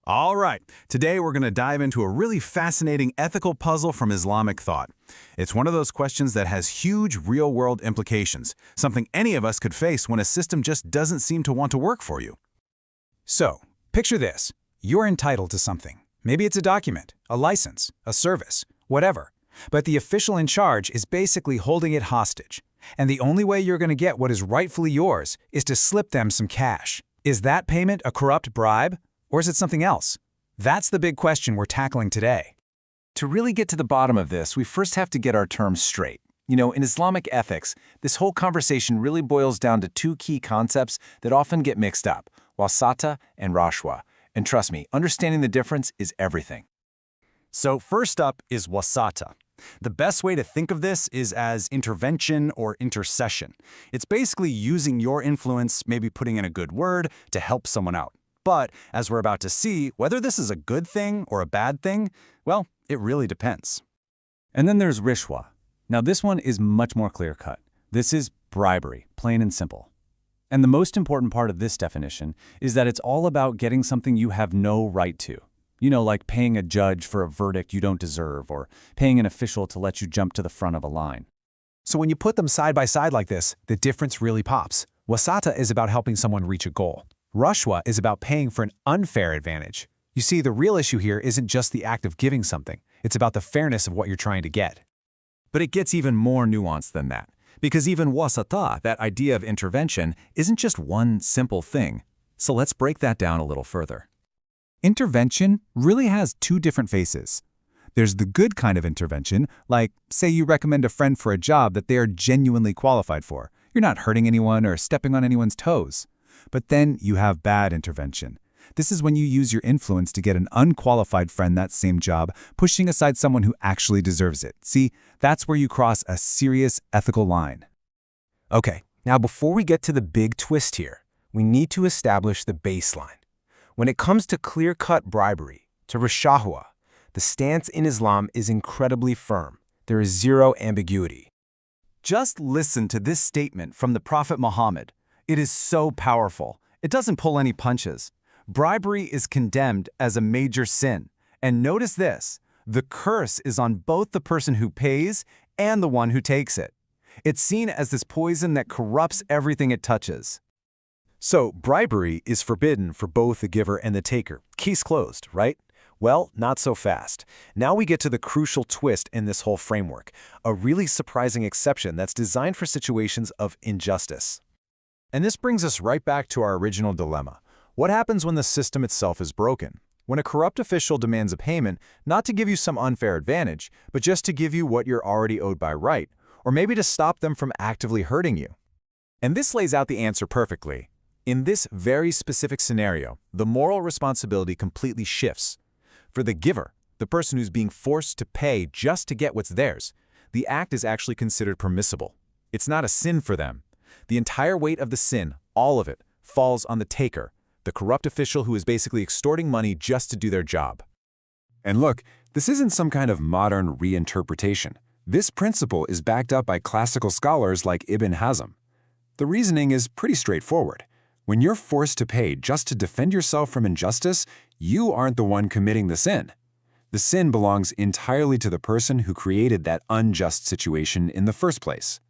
All right, today we're going to dive into a really fascinating ethical puzzle from Islamic thought. It's one of those questions that has huge real-world implications, something any of us could face when a system just doesn't seem to want to work for you. So, picture this. You're entitled to something. Maybe it's a document, a license, a service, whatever. But the official in charge is basically holding it hostage. And the only way you're going to get what is rightfully yours is to slip them some cash. Is that payment a corrupt bribe? Or is it something else? That's the big question we're tackling today. To really get to the bottom of this, we first have to get our terms straight. In Islamic ethics, this whole conversation really boils down to two key concepts that often get mixed up: wasaatah and rashwah. And trust me, understanding the difference is everything. So first up is wasaatah. The best way to think of this is as intervention or intercession. It's basically using your influence, maybe putting in a good word, to help someone out. But, as we're about to see, whether this is a good thing or a bad thing, well, it really depends. And then there's rashwah. Now this one is much more clear-cut. This is bribery, plain and simple. And the most important part of this definition is that it's all about getting something you have no right to. Like paying a judge for a verdict you don't deserve, or paying an official to let you jump to the front of a line. So when you put them side by side like this, the difference really pops. Wasaatah is about helping someone reach a goal. Rashwah is about paying for an unfair advantage. You see, the real issue here isn't just the act of giving something. It's about the fairness of what you're trying to get. But it gets even more nuanced than that. Because even wasaatah, that idea of intervention, isn't just one simple thing. So let's break that down a little further. Intervention really has two different faces. There's the good kind of intervention, like, say you recommend a friend for a job that they are genuinely qualified for. You're not hurting anyone or stepping on anyone's toes. But then you have bad intervention. This is when you use your influence to get an unqualified friend that same job, pushing aside someone who actually deserves it. See, that's where you cross a serious ethical line. Okay, now before we get to the big twist here, we need to establish the baseline. When it comes to clear-cut bribery, to rashwah, the stance in Islam is incredibly firm. There is zero ambiguity. Just listen to this statement from the Prophet Muhammad. It is so powerful. It doesn't pull any punches. Bribery is condemned as a major sin. And notice this, the curse is on both the person who pays and the one who takes it. It's seen as this poison that corrupts everything it touches. So, bribery is forbidden for both the giver and the taker. Case closed, right? Well, not so fast. Now we get to the crucial twist in this whole framework, a really surprising exception that's designed for situations of injustice. And this brings us right back to our original dilemma. What happens when the system itself is broken? When a corrupt official demands a payment, not to give you some unfair advantage, but just to give you what you're already owed by right, or maybe to stop them from actively hurting you. And this lays out the answer perfectly. In this very specific scenario, the moral responsibility completely shifts. For the giver, the person who's being forced to pay just to get what's theirs, the act is actually considered permissible. It's not a sin for them. The entire weight of the sin, all of it, falls on the taker, the corrupt official who is basically extorting money just to do their job. And look, this isn't some kind of modern reinterpretation. This principle is backed up by classical scholars like Ibn Hazm. The reasoning is pretty straightforward. When you're forced to pay just to defend yourself from injustice, you aren't the one committing the sin. The sin belongs entirely to the person who created that unjust situation in the first place.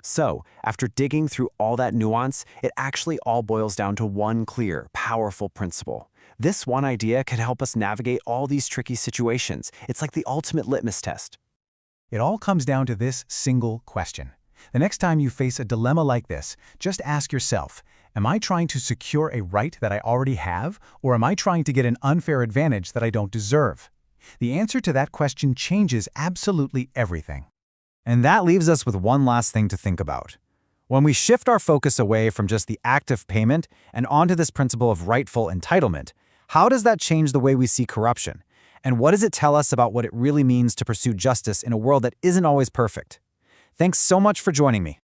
So, after digging through all that nuance, it actually all boils down to one clear, powerful principle. This one idea can help us navigate all these tricky situations. It's like the ultimate litmus test. It all comes down to this single question. The next time you face a dilemma like this, just ask yourself, am I trying to secure a right that I already have, or am I trying to get an unfair advantage that I don't deserve? The answer to that question changes absolutely everything. And that leaves us with one last thing to think about. When we shift our focus away from just the act of payment and onto this principle of rightful entitlement, how does that change the way we see corruption? And what does it tell us about what it really means to pursue justice in a world that isn't always perfect? Thanks so much for joining me.